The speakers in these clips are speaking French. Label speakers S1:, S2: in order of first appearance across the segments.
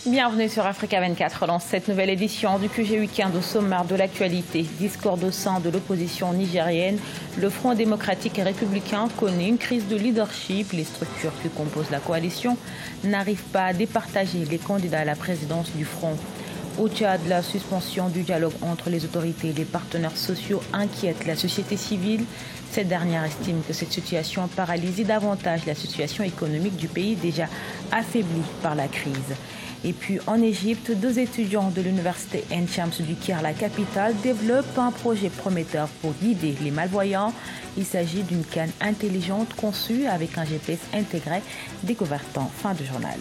S1: Bienvenue sur Africa 24 dans cette nouvelle édition du QG Week-end au sommaire de l'actualité. Discours au sein de l'opposition nigérienne, le Front démocratique et républicain connaît une crise de leadership. Les structures qui composent la coalition n'arrivent pas à départager les candidats à la présidence du Front. Au Tchad, la suspension du dialogue entre les autorités et les partenaires sociaux inquiète la société civile. Cette dernière estime que cette situation a paralysé davantage la situation économique du pays déjà affaibli par la crise. Et puis en Égypte, 2 étudiants de l'université Ain Shams du Caire, la capitale, développent un projet prometteur pour guider les malvoyants. Il s'agit d'une canne intelligente conçue avec un GPS intégré, découverte en fin de journal.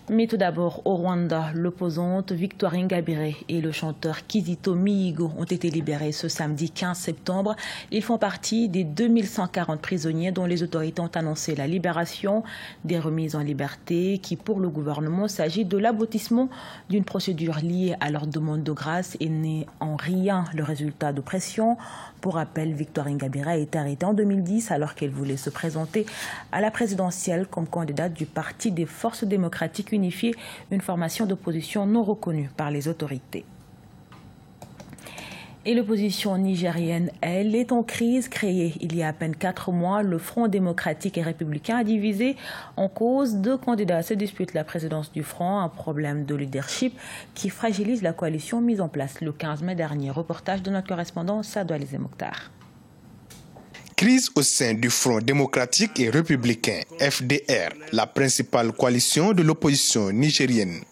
S1: Mais tout d'abord, au Rwanda, l'opposante Victoire Ingabire et le chanteur Kizito Mihigo ont été libérés ce samedi 15 septembre. Ils font partie des 2140 prisonniers dont les autorités ont annoncé la libération. Des remises en liberté qui, pour le gouvernement, s'agit de l'aboutissement d'une procédure liée à leur demande de grâce et n'est en rien le résultat de pression. Pour rappel, Victoire Ingabire a été arrêtée en 2010 alors qu'elle voulait se présenter à la présidentielle comme candidate du Parti des Forces démocratiques unifiées, une formation d'opposition non reconnue par les autorités. Et l'opposition nigérienne, elle, est en crise. Créée il y a à peine 4 mois, le Front démocratique et républicain a divisé en cause. 2 candidats se disputent la présidence du Front, un problème de leadership qui fragilise la coalition mise en place le 15 mai dernier. Reportage de notre correspondant Sadou Alizé Mokhtar.
S2: Crise au sein du Front démocratique et républicain, FDR, la principale coalition de l'opposition nigérienne.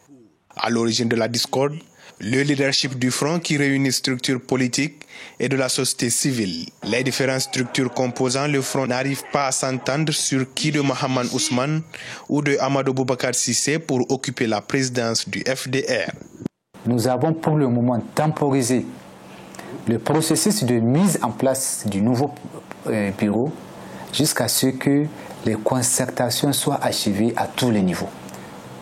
S2: À l'origine de la discorde, le leadership du Front qui réunit structures politiques et de la société civile. Les différentes structures composant le Front n'arrivent pas à s'entendre sur qui de Mahaman Ousmane ou de Amadou Boubacar Sissé pour occuper la présidence du FDR.
S3: Nous avons pour le moment temporisé le processus de mise en place du nouveau bureau jusqu'à ce que les concertations soient achevées à tous les niveaux.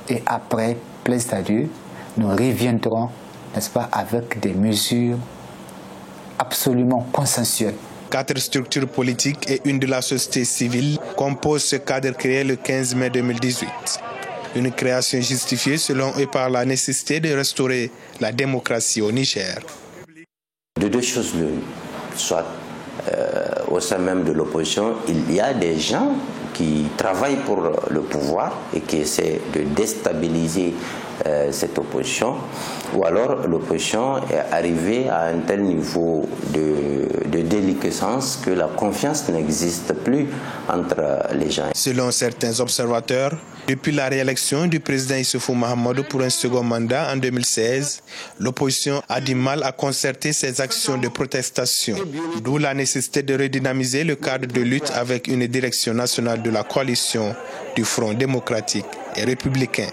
S3: Et après, plaise à Dieu, nous reviendrons, n'est-ce pas, avec des mesures absolument consensuelles.
S2: 4 structures politiques et une de la société civile composent ce cadre créé le 15 mai 2018. Une création justifiée selon eux par la nécessité de restaurer la démocratie au Niger.
S4: De 2 choses l'une, soit au sein même de l'opposition, il y a des gens qui travaillent pour le pouvoir et qui essaient de déstabiliser cette opposition, ou alors l'opposition est arrivée à un tel niveau de déliquescence que la confiance n'existe plus entre les gens.
S2: Selon certains observateurs, depuis la réélection du président Issoufou Mahamadou pour un second mandat en 2016, l'opposition a du mal à concerter ses actions de protestation, d'où la nécessité de redynamiser le cadre de lutte avec une direction nationale de la coalition du Front démocratique et républicain.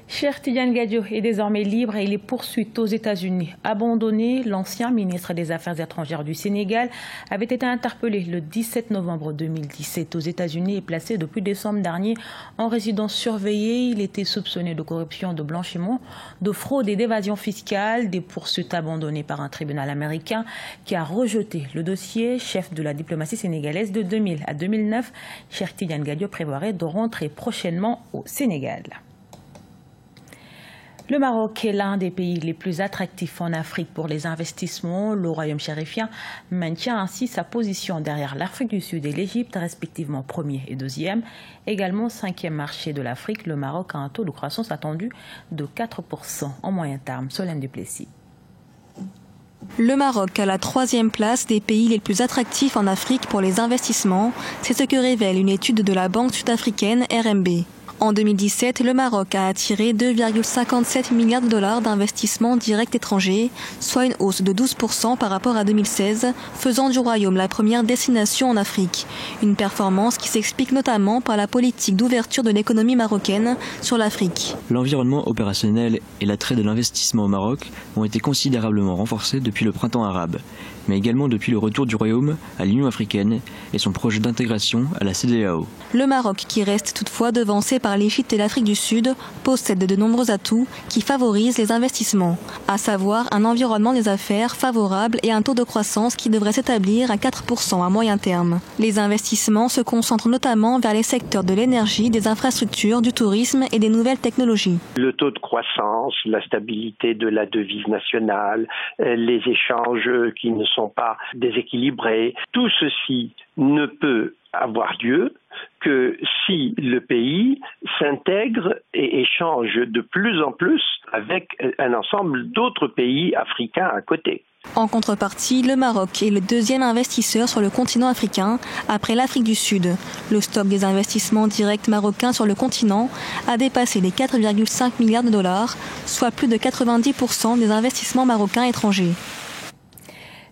S1: Cheikh Tidiane Gadio est désormais libre et il est poursuivi aux États-Unis. Abandonné, l'ancien ministre des Affaires étrangères du Sénégal avait été interpellé le 17 novembre 2017 aux États-Unis et placé depuis décembre dernier en résidence surveillée. Il était soupçonné de corruption, de blanchiment, de fraude et d'évasion fiscale. Des poursuites abandonnées par un tribunal américain qui a rejeté le dossier. Chef de la diplomatie sénégalaise de 2000 à 2009, Cheikh Tidiane Gadio prévoirait de rentrer prochainement au Sénégal. Le Maroc est l'un des pays les plus attractifs en Afrique pour les investissements. Le royaume chérifien maintient ainsi sa position derrière l'Afrique du Sud et l'Égypte, respectivement 1er et 2e. Également 5e marché de l'Afrique, le Maroc a un taux de croissance attendu de 4% en moyen terme. Solène Duplessis.
S5: Le Maroc a la 3e place des pays les plus attractifs en Afrique pour les investissements. C'est ce que révèle une étude de la banque sud-africaine RMB. En 2017, le Maroc a attiré 2,57 milliards de dollars d'investissements directs étrangers, soit une hausse de 12% par rapport à 2016, faisant du royaume la première destination en Afrique. Une performance qui s'explique notamment par la politique d'ouverture de l'économie marocaine sur l'Afrique.
S6: L'environnement opérationnel et l'attrait de l'investissement au Maroc ont été considérablement renforcés depuis le printemps arabe. mais également depuis le retour du Royaume à l'Union africaine et son projet d'intégration à la CEDEAO.
S5: Le Maroc, qui reste toutefois devancé par l'Égypte et l'Afrique du Sud, possède de nombreux atouts qui favorisent les investissements, à savoir un environnement des affaires favorable et un taux de croissance qui devrait s'établir à 4% à moyen terme. Les investissements se concentrent notamment vers les secteurs de l'énergie, des infrastructures, du tourisme et des nouvelles technologies.
S7: Le taux de croissance, la stabilité de la devise nationale, les échanges qui ne sont pas déséquilibrés, tout ceci ne peut avoir lieu que si le pays s'intègre et échange de plus en plus avec un ensemble d'autres pays africains à côté.
S5: En contrepartie, le Maroc est le deuxième investisseur sur le continent africain après l'Afrique du Sud. Le stock des investissements directs marocains sur le continent a dépassé les 4,5 milliards de dollars, soit plus de 90% des investissements marocains étrangers.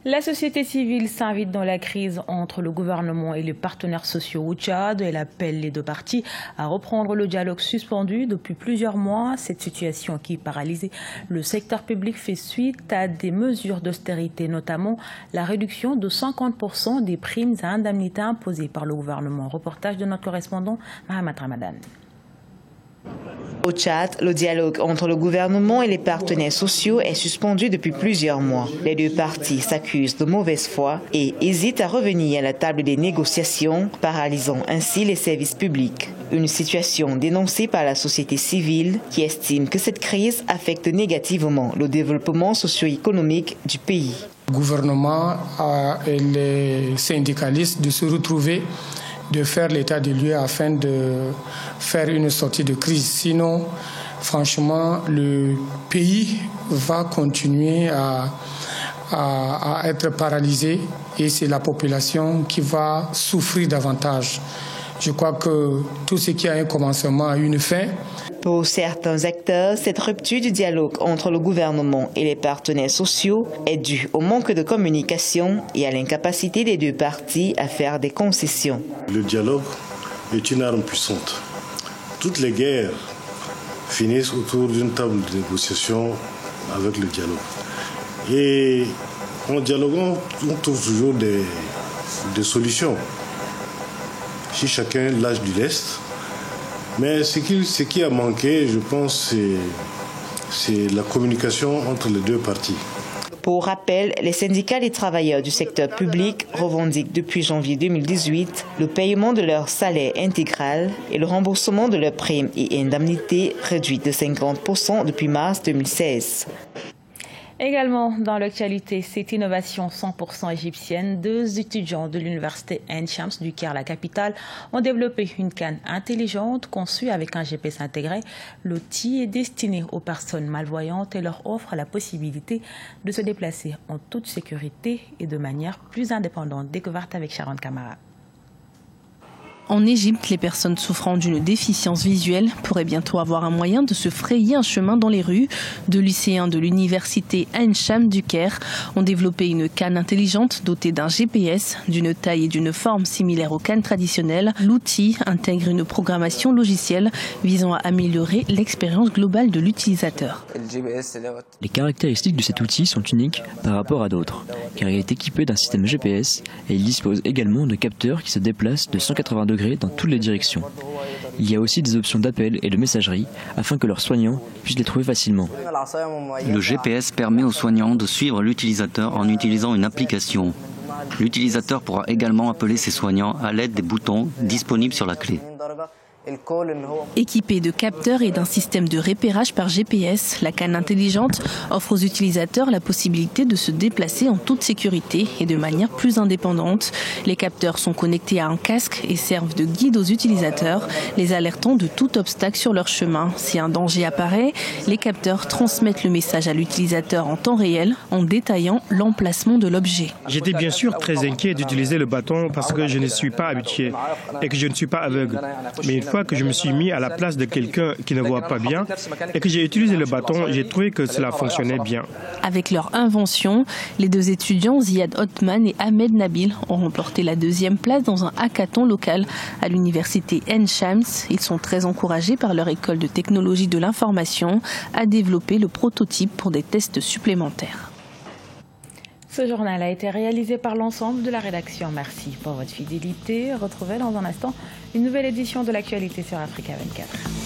S1: La société civile s'invite dans la crise entre le gouvernement et les partenaires sociaux au Tchad. Elle appelle les deux parties à reprendre le dialogue suspendu depuis plusieurs mois. Cette situation qui paralyse le secteur public fait suite à des mesures d'austérité, notamment la réduction de 50% des primes à indemnités imposées par le gouvernement. Reportage de notre correspondant Mohamed Ramadan.
S8: Au Tchad, le dialogue entre le gouvernement et les partenaires sociaux est suspendu depuis plusieurs mois. Les deux parties s'accusent de mauvaise foi et hésitent à revenir à la table des négociations, paralysant ainsi les services publics. Une situation dénoncée par la société civile qui estime que cette crise affecte négativement le développement socio-économique du pays.
S9: Le gouvernement et les syndicalistes de se retrouver, de faire l'état des lieux afin de faire une sortie de crise. Sinon, franchement, le pays va continuer à être paralysé et c'est la population qui va souffrir davantage. Je crois que tout ce qui a un commencement a une fin.
S8: Pour certains acteurs, cette rupture du dialogue entre le gouvernement et les partenaires sociaux est due au manque de communication et à l'incapacité des deux parties à faire des concessions.
S10: Le dialogue est une arme puissante. Toutes les guerres finissent autour d'une table de négociation avec le dialogue. Et en dialoguant, on trouve toujours des solutions. Si chacun lâche du lest. Mais ce qui a manqué, je pense, c'est la communication entre les deux parties.
S8: Pour rappel, les syndicats des travailleurs du secteur public revendiquent depuis janvier 2018 le paiement de leur salaire intégral et le remboursement de leurs primes et indemnités réduites de 50% depuis mars 2016.
S1: Également dans l'actualité, cette innovation 100% égyptienne, deux étudiants de l'université Ain Shams du Caire, la capitale, ont développé une canne intelligente conçue avec un GPS intégré. L'outil est destiné aux personnes malvoyantes et leur offre la possibilité de se déplacer en toute sécurité et de manière plus indépendante. Découverte avec Sharon Kamara.
S11: En Égypte, les personnes souffrant d'une déficience visuelle pourraient bientôt avoir un moyen de se frayer un chemin dans les rues. Deux lycéens de l'université Ain Shams du Caire ont développé une canne intelligente dotée d'un GPS d'une taille et d'une forme similaires aux cannes traditionnelles. L'outil intègre une programmation logicielle visant à améliorer l'expérience globale de l'utilisateur.
S6: Les caractéristiques de cet outil sont uniques par rapport à d'autres, car il est équipé d'un système GPS et il dispose également de capteurs qui se déplacent de 180 degrés dans toutes les directions. Il y a aussi des options d'appel et de messagerie afin que leurs soignants puissent les trouver facilement.
S12: Le GPS permet aux soignants de suivre l'utilisateur en utilisant une application. L'utilisateur pourra également appeler ses soignants à l'aide des boutons disponibles sur la clé.
S11: Équipée de capteurs et d'un système de repérage par GPS, la canne intelligente offre aux utilisateurs la possibilité de se déplacer en toute sécurité et de manière plus indépendante. Les capteurs sont connectés à un casque et servent de guide aux utilisateurs, les alertant de tout obstacle sur leur chemin. Si un danger apparaît, les capteurs transmettent le message à l'utilisateur en temps réel en détaillant l'emplacement de l'objet.
S13: J'étais bien sûr très inquiet d'utiliser le bâton parce que je ne suis pas habitué et que je ne suis pas aveugle. Mais une fois que je me suis mis à la place de quelqu'un qui ne voit pas bien et que j'ai utilisé le bâton, j'ai trouvé que cela fonctionnait bien.
S11: Avec leur invention, les deux étudiants Ziad Othman et Ahmed Nabil ont remporté la deuxième place dans un hackathon local à l'université Ain Shams. Ils sont très encouragés par leur école de technologie de l'information à développer le prototype pour des tests supplémentaires.
S1: Ce journal a été réalisé par l'ensemble de la rédaction. Merci pour votre fidélité. Retrouvez dans un instant une nouvelle édition de l'actualité sur Africa 24.